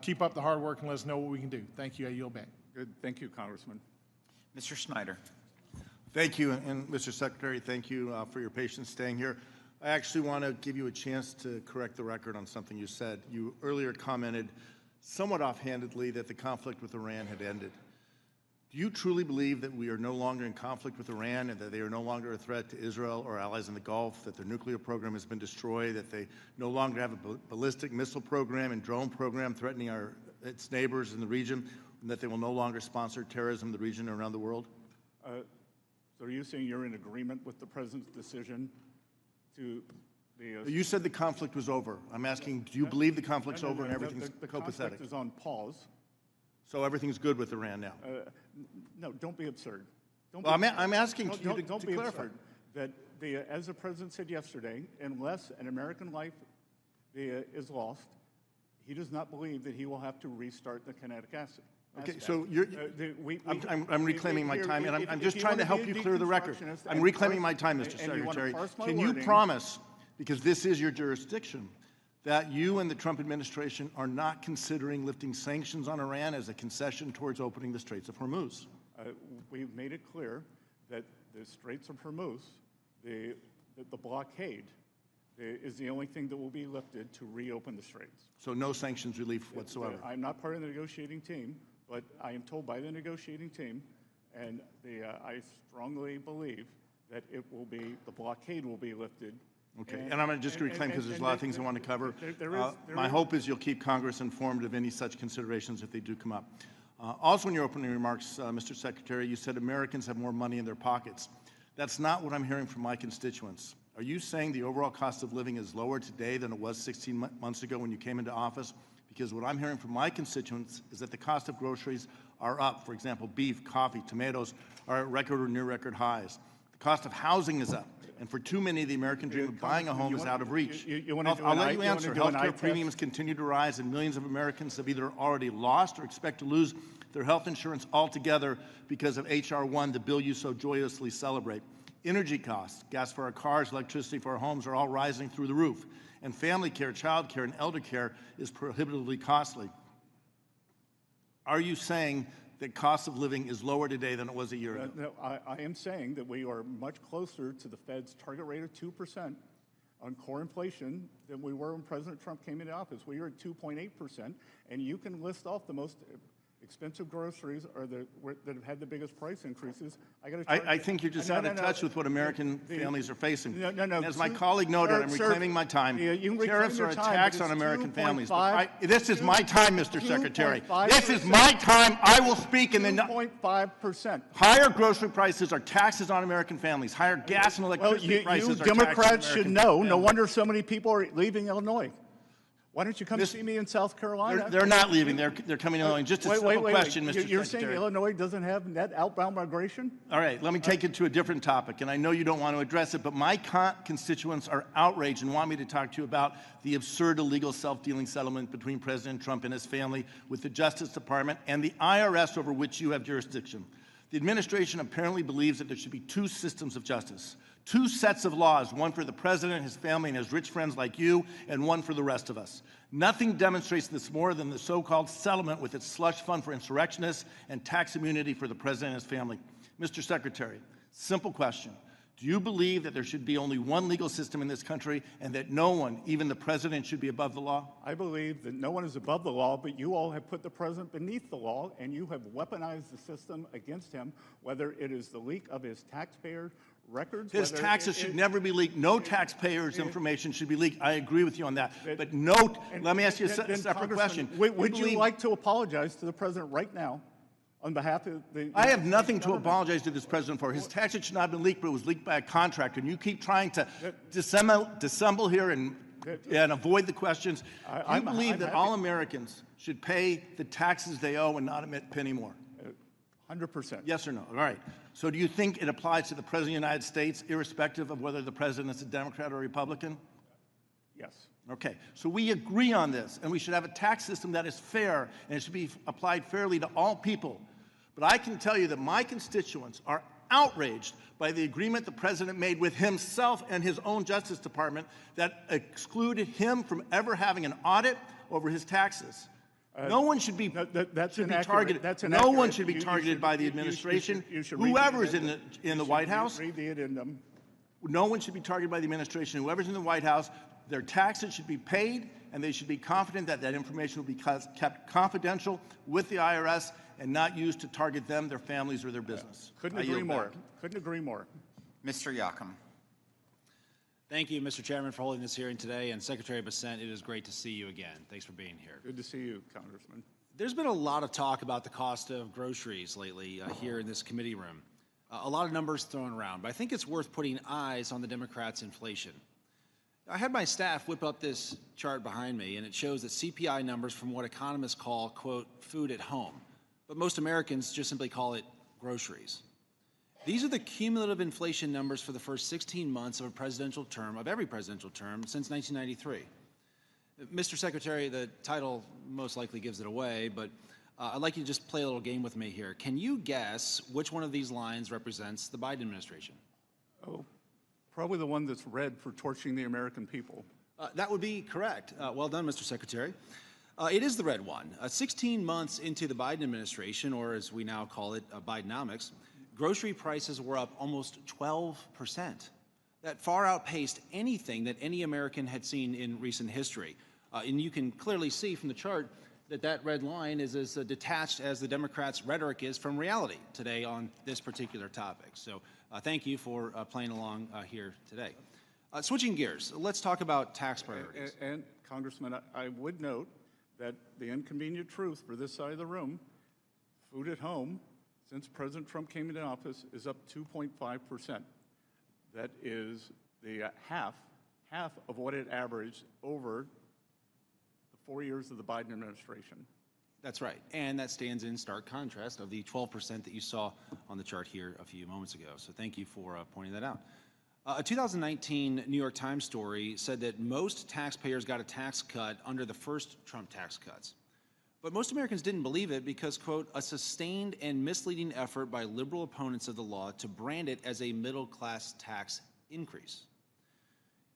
Keep up the hard work and let us know what we can do. Thank you. I yield back. Good. Thank you, Congressman. Mr. Schneider. Thank you, and Mr. Secretary, thank you for your patience staying here. I actually want to give you a chance to correct the record on something you said. You earlier commented somewhat offhandedly that the conflict with Iran had ended. Do you truly believe that we are no longer in conflict with Iran and that they are no longer a threat to Israel or allies in the Gulf, that their nuclear program has been destroyed, that they no longer have a ballistic missile program and drone program threatening its neighbors in the region, and that they will no longer sponsor terrorism in the region and around the world? So are you saying you're in agreement with the President's decision to the... You said the conflict was over. I'm asking, do you believe the conflict's over and everything's the copacetic? conflict is on pause. So everything's good with Iran now? No, don't be absurd. I'm asking you to don't be clarify. absurd. That as the President said yesterday, unless an American life is lost, he does not believe that he will have to restart the kinetic acid. Okay, so I'm reclaiming my time, and I'm just trying to help you clear the record. I'm reclaiming my time, Mr. Secretary. Can you promise, because this is your jurisdiction, that you and the Trump administration are not considering lifting sanctions on Iran as a concession towards opening the Straits of Hormuz? We've made it clear that the Straits of Hormuz, the blockade, is the only thing that will be lifted to reopen the Straits. So no sanctions relief whatsoever? I'm not part of the negotiating team, but I am told by the negotiating team, and I strongly believe that the blockade will be lifted. Okay, and I'm just going to reclaim because there's a lot of things I want to cover. My hope is you'll keep Congress informed of any such considerations if they do come up. Also in your opening remarks, Mr. Secretary, you said Americans have more money in their pockets. That's not what I'm hearing from my constituents. Are you saying the overall cost of living is lower today than it was 16 months ago when you came into office? Because what I'm hearing from my constituents is that the cost of groceries are up. For example, beef, coffee, tomatoes are at record or near record highs. The cost of housing is up. And for too many, the American dream of buying a home is out of reach. I'll let you answer. Healthcare premiums continue to rise, and millions of Americans have either already lost or expect to lose their health insurance altogether because of H.R. 1, the bill you so joyously celebrate. Energy costs, gas for our cars, electricity for our homes are all rising through the roof. And family care, child care, and elder care is prohibitively costly. Are you saying that cost of living is lower today than it was a year ago? No, I am saying that we are much closer to the Fed's target rate of 2% on core inflation than we were when President Trump came into office. We were at 2.8%, and you can list off the most expensive groceries or that have had the biggest price increases. I think you're just out of touch with what American families are facing. No. As my colleague noted, I'm reclaiming my time. Tariffs are a tax on American families. This is my time, Mr. Secretary. This is my time. I will speak. And then 2.5%. Higher grocery prices are taxes on American families. Higher gas and electricity prices are taxes on Democrats should know. families. No wonder so many people are leaving Illinois. Why don't you come see me in South Carolina? They're not leaving. They're coming along. Just a simple question, Mr. You're Secretary. saying Illinois doesn't have net outbound migration? All right, let me take it to a different topic, and I know you don't want to address it, but my constituents are outraged and want me to talk to you about the absurd illegal self-dealing settlement between President Trump and his family with the Justice Department and the IRS over which you have jurisdiction. The administration apparently believes that there should be two systems of justice, two sets of laws, one for the president, his family, and his rich friends like you, and one for the rest of us. Nothing demonstrates this more than the so-called settlement with its slush fund for insurrectionists and tax immunity for the president and his family. Mr. Secretary, simple question. Do you believe that there should be only one legal system in this country and that no one, even the president, should be above the law? I believe that no one is above the law, but you all have put the president beneath the law, and you have weaponized the system against him, whether it is the leak of his taxpayer records. His taxes should never be leaked. No taxpayers' information should be leaked. I agree with you on that. But note, let me ask you a separate question. Would you like to apologize to the president right now on behalf of the... I have nothing to apologize to this president for. His taxes should not have been leaked, but it was leaked by a contractor. And you keep trying to dissemble here and avoid the questions. I believe that all Americans should pay the taxes they owe and not emit a penny more. 100%. Yes or no? All right. So do you think it applies to the President of the United States, irrespective of whether the President is a Democrat or a Republican? Yes. Okay. So we agree on this, and we should have a tax system that is fair, and it should be applied fairly to all people. But I can tell you that my constituents are outraged by the agreement the President made with himself and his own Justice Department that excluded him from ever having an audit over his taxes. No one should be, That's should be inaccurate. targeted. That's No one inaccurate. should be targeted by the administration. You should read Whoever's the in the White House, Read the addendum. no one should be targeted by the administration. Whoever's in the White House, their taxes should be paid, and they should be confident that that information will be kept confidential with the IRS and not used to target them, their families, or their business. Couldn't I agree yield more. back. Couldn't agree more. Mr. Yocum. Thank you, Mr. Chairman, for holding this hearing today, and Secretary Bessent, it is great to see you again. Thanks for being here. Good to see you, Congressman. There's been a lot of talk about the cost of groceries lately here in this committee room. A lot of numbers thrown around, but I think it's worth putting eyes on the Democrats' inflation. I had my staff whip up this chart behind me, and it shows that CPI numbers from what economists call, quote, food at home, but most Americans just simply call it groceries. These are the cumulative inflation numbers for the first 16 months of a presidential term, of every presidential term, since 1993. Mr. Secretary, the title most likely gives it away, but I'd like you to just play a little game with me here. Can you guess which one of these lines represents the Biden administration? Oh, probably the one that's red for torching the American people. That would be correct. Well done, Mr. Secretary. It is the red one. 16 months into the Biden administration, or as we now call it, Bidenomics, grocery prices were up almost 12%. That far outpaced anything that any American had seen in recent history. And you can clearly see from the chart that that red line is as detached as the Democrats' rhetoric is from reality today on this particular topic. So thank you for playing along here today. Switching gears, let's talk about tax priorities. And Congressman, I would note that the inconvenient truth for this side of the room, food at home, since President Trump came into office, is up 2.5%. That is the half of what it averaged over the 4 years of the Biden administration. That's right, and that stands in stark contrast of the 12% that you saw on the chart here a few moments ago. So thank you for pointing that out. A 2019 New York Times story said that most taxpayers got a tax cut under the first Trump tax cuts. But most Americans didn't believe it because, quote, a sustained and misleading effort by liberal opponents of the law to brand it as a middle-class tax increase.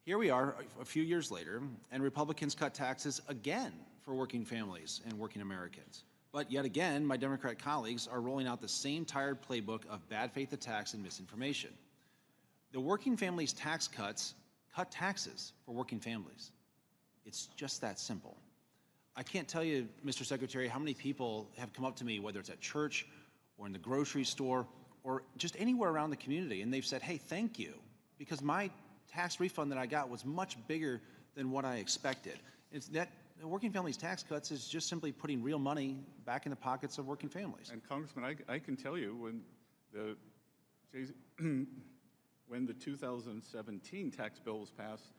Here we are a few years later, and Republicans cut taxes again for working families and working Americans. But yet again, my Democrat colleagues are rolling out the same tired playbook of bad faith attacks and misinformation. The working families tax cuts cut taxes for working families. It's just that simple. I can't tell you, Mr. Secretary, how many people have come up to me, whether it's at church or in the grocery store or just anywhere around the community, and they've said, hey, thank you, because my tax refund that I got was much bigger than what I expected. It's that working families tax cuts is just simply putting real money back in the pockets of working families. And Congressman, I can tell you when the 2017 tax bill was passed,